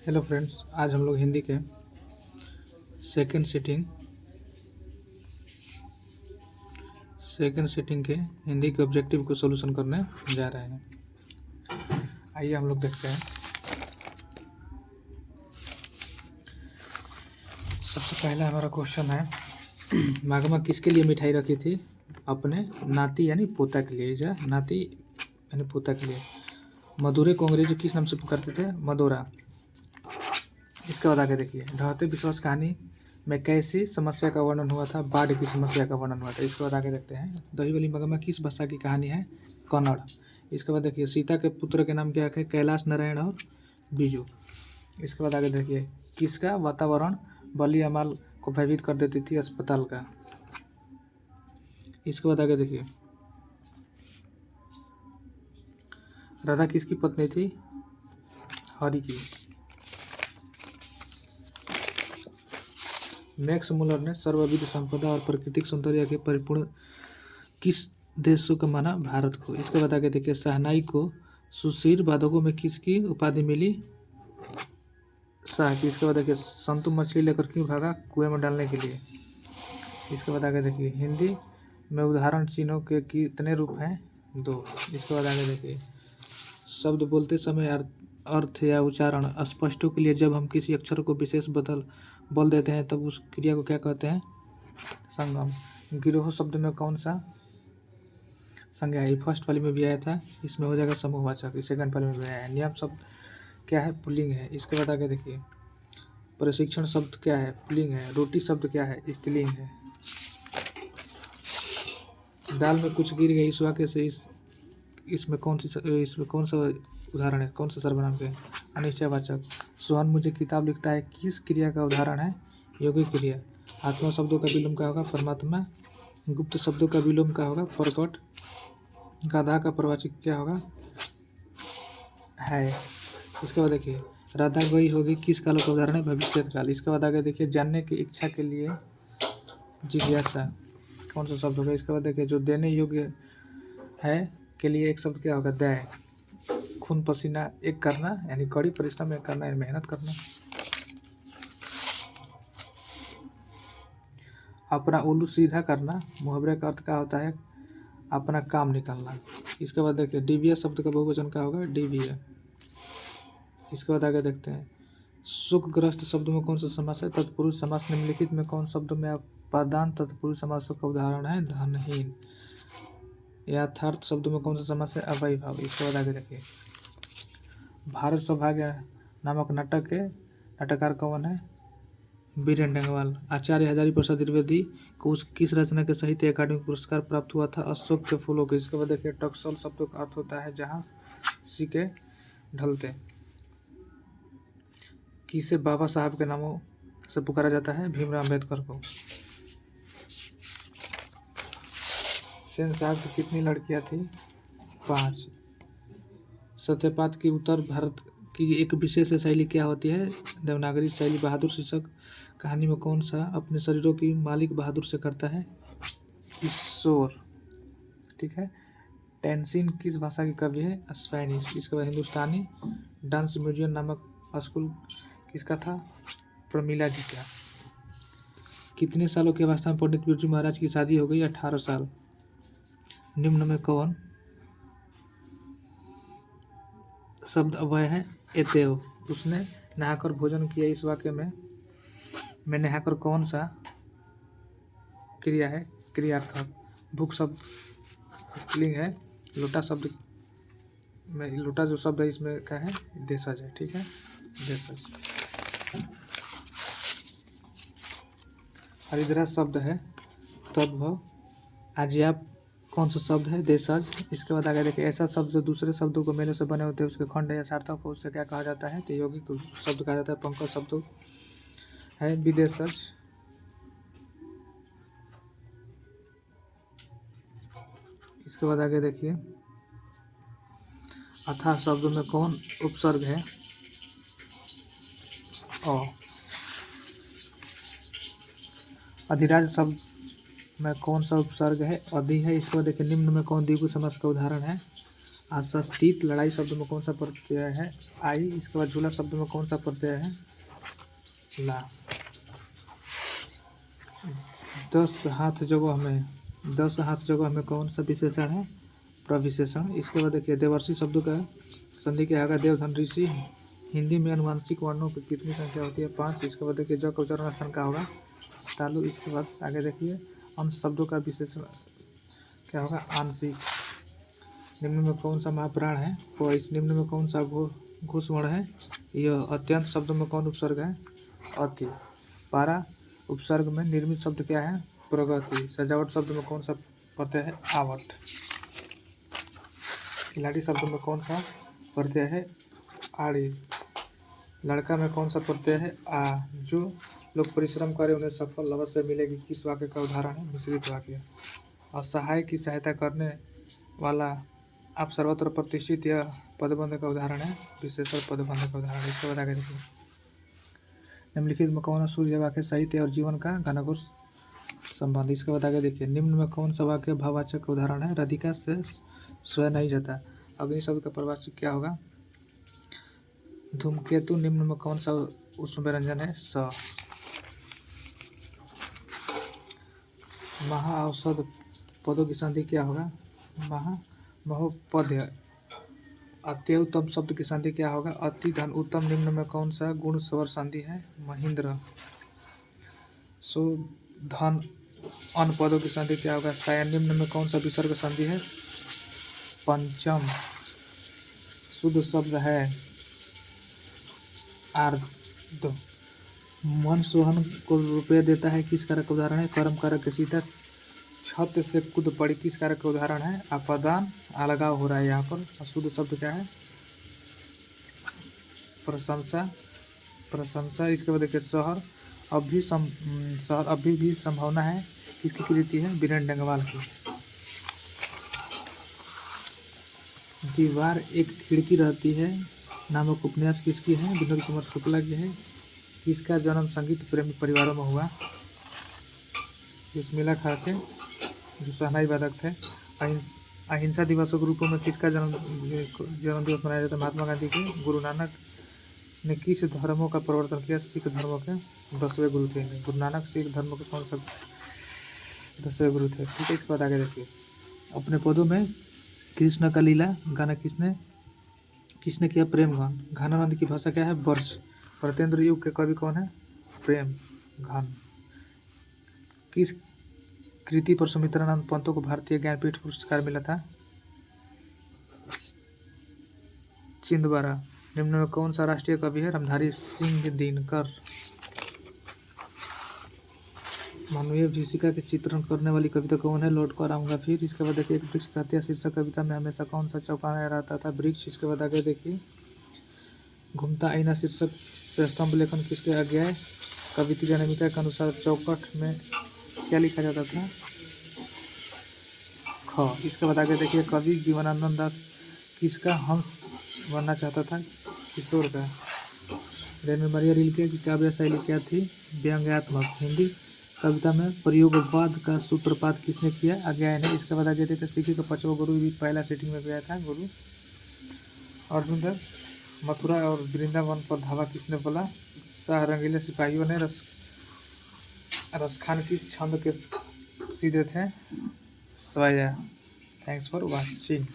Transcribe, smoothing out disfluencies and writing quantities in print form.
Hello friends, आज हम लोग हिंदी के सेकंड सिटिंग के हिंदी के ऑब्जेक्टिव को सॉल्यूशन करने जा रहे हैं। आइए हम लोग देखते हैं। सबसे पहला हमारा क्वेश्चन है, माघमा किसके लिए मिठाई रखी थी? अपने नाती यानी पोता के लिए। जा नाती यानी पोता के लिए। मधुरे को अंग्रेजी किस नाम से पुकारते थे? मदोरा। इसके बाद आगे देखिए, ढहते विश्वास कहानी में कैसी समस्या का वर्णन हुआ था? बाढ़ की समस्या का वर्णन हुआ था। इसके बाद आगे देखते हैं, दही बली मगमा किस भाषा की कहानी है? कन्नड़। इसके बाद देखिए, सीता के पुत्र के नाम क्या है? कैलाश नारायण और बीजू। इसके बाद आगे देखिए, किसका वातावरण बली अमाल को भयभीत कर देती थी? अस्पताल का। इसके बाद आगे देखिए, राधा किसकी पत्नी थी? हरि की। मैक्स मुलर ने सर्वविध संपदा और प्राकृतिक सौंदर्य के परिपूर्ण किस देश को माना? भारत को। इसके बाद आगे देखिए, शहनाई को सुशील वादकों में किसकी उपाधि मिली? शाह की। इसके बाद देखिए, संतु मछली लेकर क्यों भागा? कुएं में डालने के लिए। इसके बाद आगे देखिए, हिंदी में उदाहरण चिन्हों के कितने रूप हैं? 2। इसके बाद आगे देखिए, शब्द बोलते समय अर्थ या उच्चारण स्पष्टों के लिए जब हम किसी अक्षर को विशेष बोल देते हैं तब उस क्रिया को क्या कहते हैं? संगम। गिरोह शब्द में कौन सा संज्ञा है? फर्स्ट वाली में भी आया था, इसमें हो जाएगा समूहवाचक। सेकंड वाली में भी आया है। नियम शब्द क्या है? पुल्लिंग है। इसके बाद आगे देखिए, प्रशिक्षण शब्द क्या है? पुल्लिंग है। रोटी शब्द क्या है? स्त्रीलिंग है। दाल में कुछ गिर गई, इस वाक्य से इसमें कौन सा उदाहरण है? कौन सा सर्वनाम के? अनिश्चयवाचक। सोहन मुझे किताब लिखता है किस क्रिया का उदाहरण है? यौगिक क्रिया। आत्मा शब्दों का विलोम क्या होगा? परमात्मा। गुप्त शब्दों का विलोम क्या होगा? प्रकट। गाधा का प्रवाचक क्या होगा? है। इसके बाद देखिए, राधा गई होगी किस काल का उदाहरण है? भविष्य काल। इसके बाद आगे देखिए, जानने की इच्छा के लिए जिज्ञासा कौन सा शब्द होगा? इसके बाद देखिए, जो देने योग्य है के लिए एक शब्द क्या होगा? दया। खून पसीना एक करना यानी कड़ी परिश्रम एक करना यानी मेहनत करना। अपना उल्लू सीधा करना, मुहावरे का अर्थ क्या होता है? अपना काम निकालना। इसके बाद देखते हैं, डिविया शब्द का बहुवचन क्या होगा? डिविया। इसके बाद आगे देखते हैं, सुखग्रस्त शब्द में कौन सा समास है? तत्पुरुष समास। निम्नलिखित में कौन शब्द में अपादान तत्पुरुष समासों का उदाहरण है? धनहीन। यथार्थ शब्द में कौन सा समास है? अवैभाव। इसके बाद आगे देखिए, भारत सौभाग्य नामक नाटक के नाटककार कौन है? बीरेन डेंगवाल। आचार्य हजारी प्रसाद द्विवेदी को किस रचना के साहित्य अकादमी पुरस्कार प्राप्त हुआ था? अशोक के फूलों के। इसके बाद देखिए, टकसल शब्द का अर्थ होता है जहाँ सिक्के ढलते। किसे बाबा साहब के नामों से पुकारा जाता है? भीमराव अम्बेडकर को। सेन साहब की कितनी लड़कियां थी? 5। सत्यपात की उत्तर भारत की एक विशेष शैली क्या होती है? देवनागरी शैली। बहादुर शीर्षक कहानी में कौन सा अपने शरीरों की मालिक बहादुर से करता है? ईश्वर। ठीक है। टेंसिन किस भाषा की कवि है? स्पेनिश। इसके बाद हिंदुस्तानी डांस म्यूजियम नामक स्कूल किसका था? प्रमिला जी का। कितने सालों की अवस्था में पंडित बिरजू महाराज की शादी हो गई? 18 साल। निम्न में कौन शब्द अव्यय है? एतेव। उसने नहाकर भोजन किया, इस वाक्य में नहाकर कौन सा क्रिया है? क्रियार्थक। भूख शब्द स्त्रीलिंग है। लोटा शब्द में लोटा जो शब्द है इसमें क्या है? देशज है। ठीक है, देशज। हरिद्रा शब्द है तद्भव। आज्याप कौन सा शब्द है? देशज। इसके बाद आगे देखिए, ऐसा शब्द जो दूसरे शब्दों को मेले से बने होते हैं उसके खंड या सार्थक हो उससे क्या कहा जाता है? तो यौगिक शब्द कहा जाता है। पंकज शब्द है विदेशज। इसके बाद आगे देखिए, अथाह शब्द में कौन उपसर्ग है? अ। अधिराज शब्द में कौन सा उपसर्ग है? अधि है। इसको देखिए, निम्न में कौन द्विगु समास का उदाहरण है? आसक्तित लड़ाई शब्द में कौन सा प्रत्यय है? आई। इसके बाद झूला शब्द में कौन सा प्रत्यय है? ला। 10 हाथ जगह हमें कौन सा विशेषण है? प्रविशेषण। इसके बाद देखिए देवर्षि शब्दों का संधि क्या होगा? देवधन ऋषि। हिंदी में अनुवांशिक वर्णों की कितनी संख्या होती है? 5। इसके बाद देखिए ज का उच्चारण स्थान का होगा? तालु। इसके बाद आगे देखिए अंश शब्दों का विशेषण क्या होगा? आंशिक। निम्न में कौन सा महाप्राण है? प। इस निम्न में कौन सा घोषवर्ण है? यह। अत्यंत शब्द में कौन उपसर्ग है? अति। पारा उपसर्ग में निर्मित शब्द क्या है? प्रगति। सजावट शब्द में कौन सा प्रत्यय है? आवट। खिलाड़ी शब्द में कौन सा प्रत्यय है? आड़ी। लड़का में कौन सा प्रत्यय है? आ। जो लोग परिश्रम करें उन्हें सफल अवश्य मिलेगी किस वाक्य का उदाहरण है? मिश्रित वाक्य। असहाय की सहायता करने वाला आप सर्वत्र प्रतिष्ठित यह पदबंध का उदाहरण है? विशेषण पदबंध का उदाहरण। इसको बता के देखिए निम्नलिखित में कौन सूर्य वाक्य साहित्य और जीवन का घनघोर संबंध? इसका बता के देखिए निम्न में कौन सा वाक्य भाववाचक का उदाहरण है? राधिका से स्वयं नहीं जाता। अग्नि शब्द का प्रवाचक क्या होगा? धूमकेतु। निम्न में कौन सा उष्ण व्यंजन है? स। महाऔषध पदों की संधि क्या होगा? महोपध्य। अत्युत्तम शब्द की संधि क्या होगा? अति धन उत्तम। निम्न में कौन सा गुण स्वर संधि है? महेंद्र। सुधन अन पदों की संधि क्या होगा? सायन। निम्न में कौन सा विसर्ग संधि है? पंचम। शुद्ध शब्द है आर्द। मन सोहन को रुपये देता है किस कारक का उदाहरण है? कर्म कारक के सीधा। छत से कूद पड़ी किस कारक का उदाहरण है? अपदान। अलगाव हो रहा है यहाँ पर। शुद्ध शब्द क्या है? प्रशंसा। प्रशंसा। इसके बाद देखिए शहर अभी भी संभावना है किसकी कृति है? बीरेन डंगवाल की। दीवार एक खिड़की रहती है नामक उपन्यास किसकी है? विनोद कुमार शुक्ला की है। किसका जन्म संगीत प्रेमी परिवारों में हुआ? इस्मिला खां के जो शहनाई वादक थे। अहिंसा दिवसों के रूपों में किसका जन्म दिवस मनाया जाता है? महात्मा गांधी के। गुरु नानक ने किस धर्मों का प्रवर्तन किया? सिख धर्मों के 10वें गुरु थे। गुरु नानक सिख धर्म के कौन सा 10वें गुरु थे? ठीक है। इसके बाद आगे देखिए अपने पदों में कृष्ण का लीला गाना किसने किया? प्रेम घन। घनानंद की भाषा क्या है? वर्ष। प्रत्येंद्र युग के कवि कौन है? प्रेम घन। किस कृति पर सुमित्रानंद पंतों को भारतीय ज्ञानपीठ पुरस्कार मिला था? चिंदवारा। निम्न में कौन सा राष्ट्रीय कवि है? रामधारी सिंह दिनकर। मानवीय विभीषिका के चित्रण करने वाली कविता कौन है? लौट कर आऊंगा फिर। इसके बाद देखिए वृक्ष का हत्या शीर्षक कविता में हमेशा कौन सा चौंकाया रहता था? वृक्ष। इसके बाद आगे देखिए घूमता आईना शीर्षक से स्तंभ लेखन किसके आज्ञा है? कवित्री अनामिका के अनुसार चौखट में क्या लिखा जाता था? ख। इसके बाद आगे देखिए कवि जीवनानंद दास किसका हंस बनना चाहता था? किशोर का। रेणु मरिया रिल्के की काव्य शैली क्या थी? व्यंग्यात्मक। हिंदी कविता में प्रयोगवाद का सूत्रपात किसने किया? अज्ञायन ने। इसके बाद आगे देखिए सिक्की का 5वां गुरु भी पहला सेटिंग में गया था गुरु अर्जुन देव। मथुरा और वृंदावन पर धावा किसने बोला? शाह रंगीले सिपाहियों ने रसखान की छंद के सीधे थे? स्वया। Thanks for watching.